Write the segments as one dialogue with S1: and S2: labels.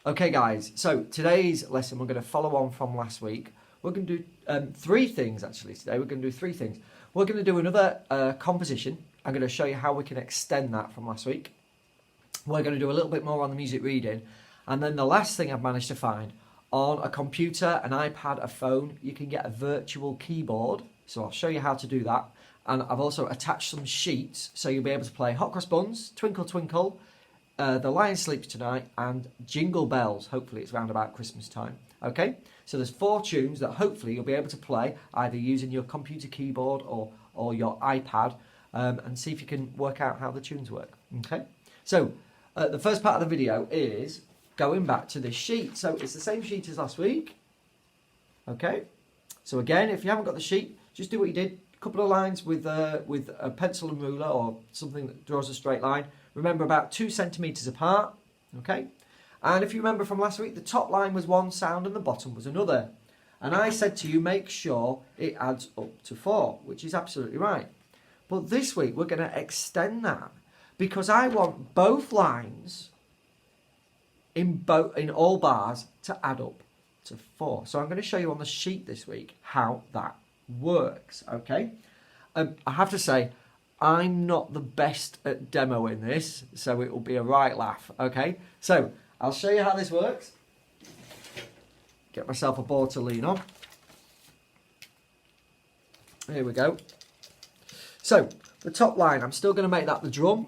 S1: Okay guys, so today's lesson we're going to follow on from last week. We're going to do three things actually today. We're going to do three things. We're going to do another composition. I'm going to show you how we can extend that from last week. We're going to do a little bit more on the music reading. And then the last thing I've managed to find, on a computer, an iPad, a phone, you can get a virtual keyboard. So I'll show you how to do that. And I've also attached some sheets so you'll be able to play Hot Cross Buns, Twinkle Twinkle, The Lion Sleeps Tonight, and Jingle Bells. Hopefully it's round about Christmas time. Okay, so there's 4 tunes that hopefully you'll be able to play either using your computer keyboard or your iPad, and see if you can work out how the tunes work. Okay, so the first part of the video is going back to this sheet. So it's the same sheet as last week. Okay, so again, if you haven't got the sheet, just do what you did. A couple of lines with a pencil and ruler or something that draws a straight line. Remember, about 2 centimetres apart. Okay, and if you remember from last week, the top line was one sound and the bottom was another. And I said to you, make sure it adds up to 4, which is absolutely right. But this week we're going to extend that because I want both lines in all bars to add up to 4. So I'm going to show you on the sheet this week how that works. Okay, I have to say I'm not the best at demoing this, so it will be a right laugh. Okay, so I'll show you how this works. Get myself a board to lean on. Here we go. So the top line, I'm still going to make that the drum,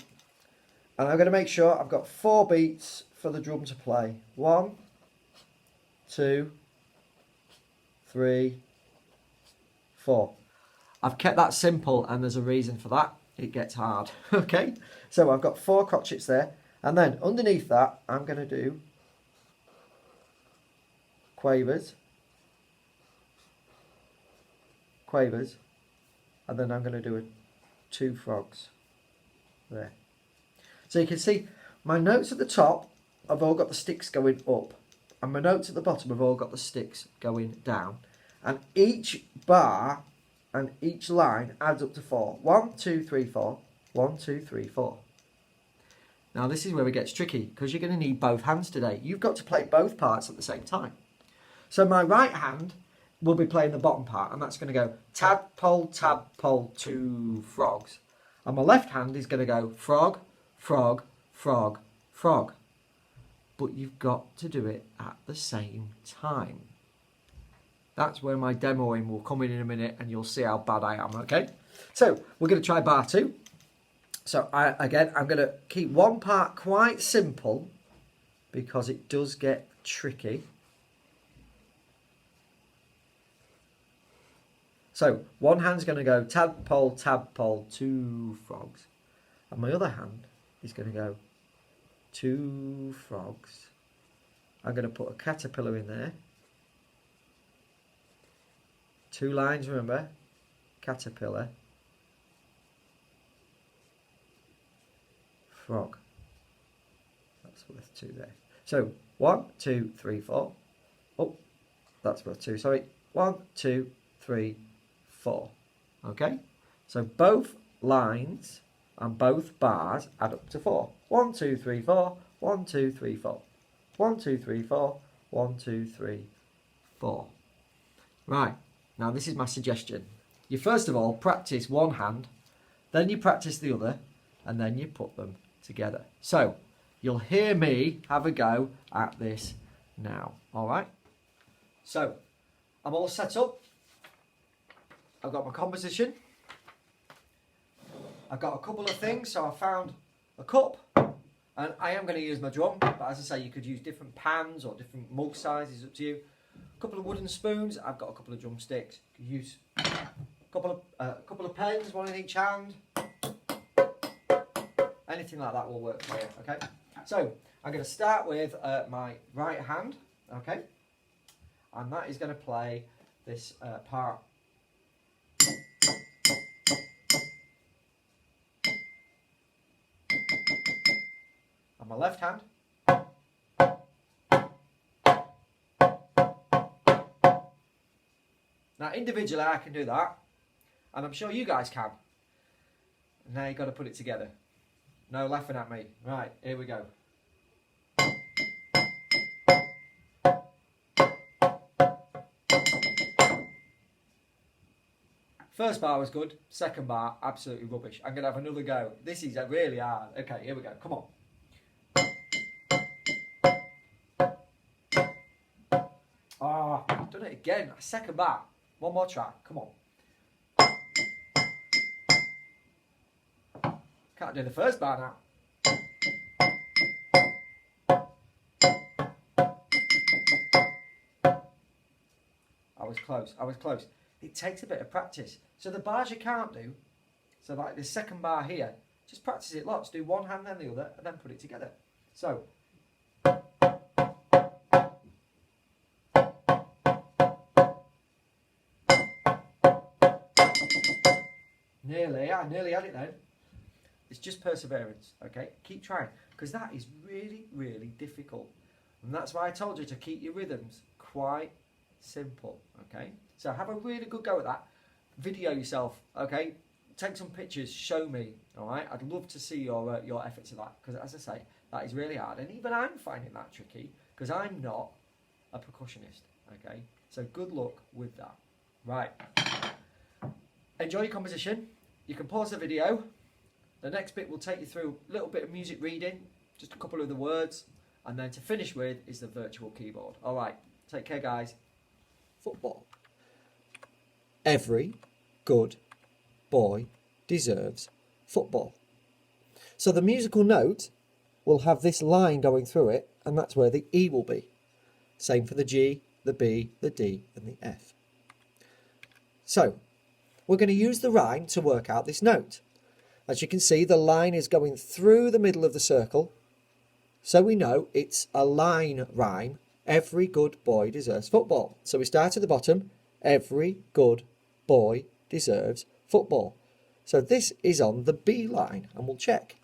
S1: and I'm going to make sure I've got 4 beats for the drum to play. 1, 2, 3, 4. I've kept that simple, and there's a reason for that. It gets hard. Okay, so I've got 4 crotchets there, and then underneath that I'm going to do quavers, and then I'm going to do 2 frogs there. So you can see my notes at the top have all got the sticks going up, and my notes at the bottom have all got the sticks going down, and each bar and each line adds up to 4. 1, 2, 3, 4. 1, 2, 3, 4. Now this is where it gets tricky because you're going to need both hands today. You've got to play both parts at the same time. So my right hand will be playing the bottom part, and that's going to go tadpole, 2 frogs. And my left hand is going to go frog, frog, frog, frog. But you've got to do it at the same time. That's where my demoing will come in a minute, and you'll see how bad I am, okay? So we're going to try bar 2. So I'm going to keep one part quite simple because it does get tricky. So one hand's going to go tadpole, 2 frogs. And my other hand is going to go 2 frogs. I'm going to put a caterpillar in there. 2 lines, remember, caterpillar, frog. That's worth 2 there. So 1, 2, 3, 4. Oh, that's worth 2. Sorry. 1, 2, 3, 4. Okay. So both lines and both bars add up to 4. 1, 2, 3, 4. 1, 2, 3, 4. 1, 2, 3, 4. 1, 2, 3, 4. Right. Now this is my suggestion. You first of all practice one hand, then you practice the other, and then you put them together. So you'll hear me have a go at this now. All right. So I'm all set up. I've got my composition. I've got a couple of things. So I found a cup, and I am going to use my drum. But as I say, you could use different pans or different mug sizes. Up to you. A couple of wooden spoons. I've got a couple of drumsticks. You could use a couple of pens, one in each hand. Anything like that will work for you. Okay. So I'm going to start with my right hand. Okay, and that is going to play this part. And my left hand. Now individually I can do that, and I'm sure you guys can. Now you've got to put it together. No laughing at me. Right, here we go. First bar was good. Second bar, absolutely rubbish. I'm going to have another go. This is really hard. Okay, here we go. Come on. Ah, I've done it again. Second bar. One more try. Come on. Can't do the first bar now. I was close. I was close. It takes a bit of practice. So the bars you can't do, so like the second bar here, just practice it lots. Do one hand then the other, and then put it together. So. I nearly had it then. It's just perseverance, okay? Keep trying, because that is really, really difficult. And that's why I told you to keep your rhythms quite simple, okay? So have a really good go at that. Video yourself, okay? Take some pictures, show me, all right? I'd love to see your efforts of that, because as I say, that is really hard. And even I'm finding that tricky, because I'm not a percussionist, okay? So good luck with that. Right. Enjoy your composition. You can pause the video. The next bit will take you through a little bit of music reading, just a couple of the words, and then to finish with is the virtual keyboard. All right, take care, guys. Football. Every good boy deserves football. So the musical note will have this line going through it, and that's where the E will be. Same for the G, the B, the D, and the F. So we're going to use the rhyme to work out this note. As you can see, the line is going through the middle of the circle, so we know it's a line rhyme. Every good boy deserves football. So we start at the bottom. Every good boy deserves football. So this is on the B line, and we'll check.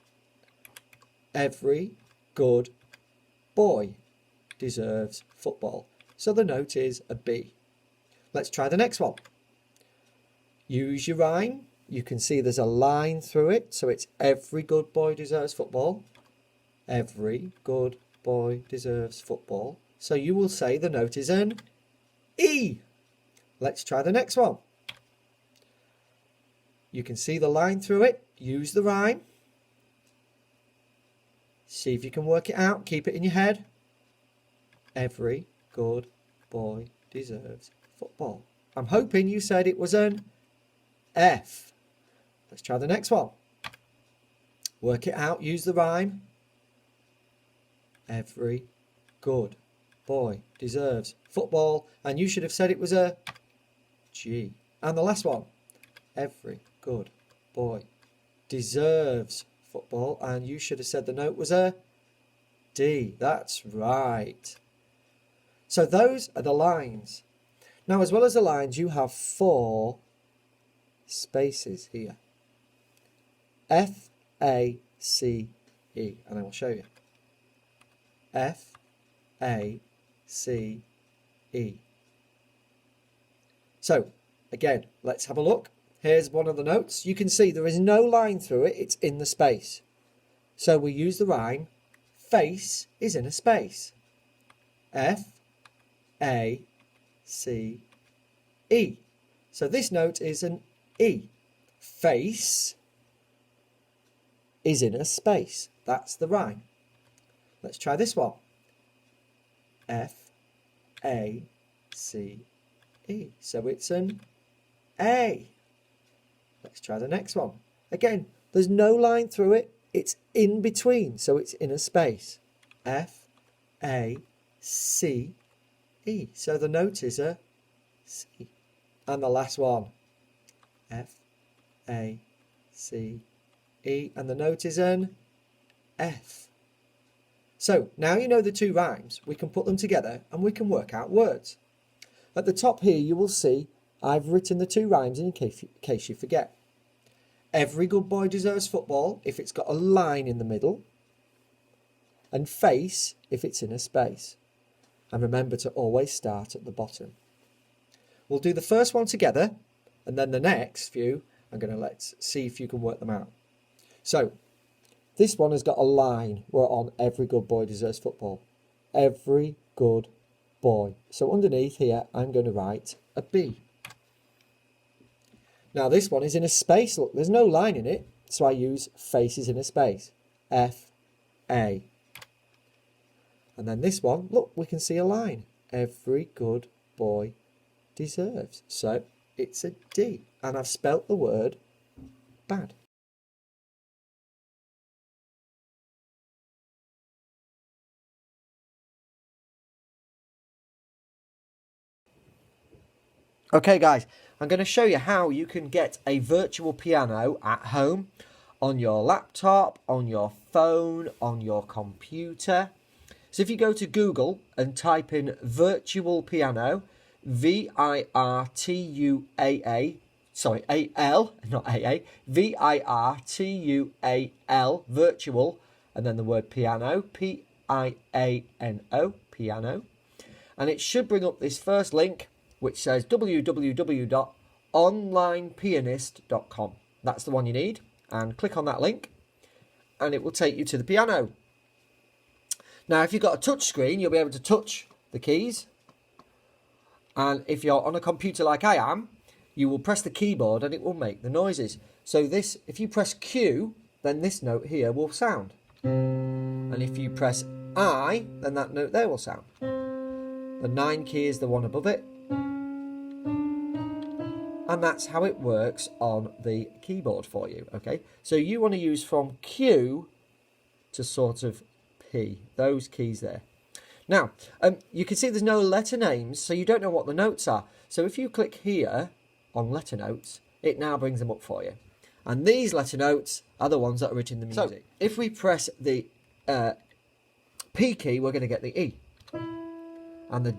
S1: Every good boy deserves football. So the note is a B. Let's try the next one. Use your rhyme. You can see there's a line through it, so it's every good boy deserves football. Every good boy deserves football. So you will say the note is an E. Let's try the next one. You can see the line through it. Use the rhyme. See if you can work it out. Keep it in your head. Every good boy deserves football. I'm hoping you said it was an F. Let's try the next one. Work it out. Use the rhyme. Every good boy deserves football. And you should have said it was a G. And the last one. Every good boy deserves football. And you should have said the note was a D. That's right. So those are the lines. Now, as well as the lines, you have 4 spaces here. F, A, C, E. And I will show you. F, A, C, E. So, again, let's have a look. Here's one of the notes. You can see there is no line through it. It's in the space. So we use the rhyme. Face is in a space. F, A, C, E. So this note is an E. Face is in a space. That's the rhyme. Let's try this one. F, A, C, E. So it's an A. Let's try the next one. Again, there's no line through it. It's in between, so it's in a space. F, A, C, E. So the note is a C. And the last one. F, A, C, E. And the note is an F. So now you know the 2 rhymes, we can put them together and we can work out words. At the top here you will see I've written the 2 rhymes in case you forget. Every good boy deserves football if it's got a line in the middle. And face if it's in a space. And remember to always start at the bottom. We'll do the first one together, and then the next few I'm going to let's see if you can work them out. So this one has got a line. We're on every good boy deserves football. Every good boy. So underneath here I'm going to write a B. Now this one is in a space. Look, there's no line in it, so I use faces in a space. F-A. And then this one, look, we can see a line. Every good boy deserves. So it's a D. And I've spelt the word bad. Okay guys, I'm going to show you how you can get a virtual piano at home, on your laptop, on your phone, on your computer. So if you go to Google and type in virtual piano, V-I-R-T-U-A-A, sorry, A-L, not A-A, V-I-R-T-U-A-L, virtual, and then the word piano, P-I-A-N-O, piano. And it should bring up this first link, which says www.onlinepianist.com. That's the one you need. And click on that link, and it will take you to the piano. Now, if you've got a touch screen, you'll be able to touch the keys. And if you're on a computer like I am, you will press the keyboard and it will make the noises. So this, if you press Q, then this note here will sound. And if you press I, then that note there will sound. The 9 key is the one above it. And that's how it works on the keyboard for you, okay? So you want to use from Q to sort of P, those keys there. Now, you can see there's no letter names, so you don't know what the notes are. So if you click here on letter notes, it now brings them up for you. And these letter notes are the ones that are written in the music. So if we press the P key, we're going to get the E. And the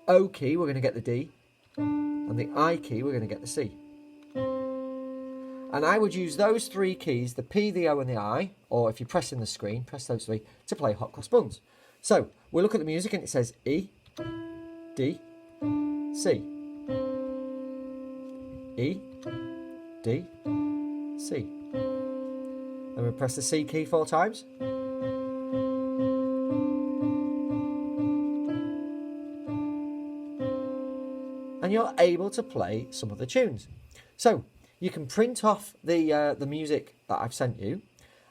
S1: O key, we're going to get the D. And the I key, we're going to get the C. And I would use those 3 keys, the P, the O and the I, or if you're pressing the screen, press those 3, to play Hot Cross Buns. So, we'll look at the music and it says E, D, C. E, D, C. And we'll press the C key 4 times. And you're able to play some of the tunes. So you can print off the music that I've sent you,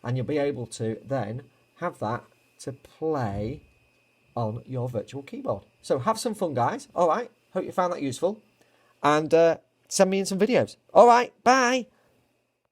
S1: and you'll be able to then have that to play on your virtual keyboard. So have some fun, guys. All right. Hope you found that useful. And send me in some videos. All right. Bye.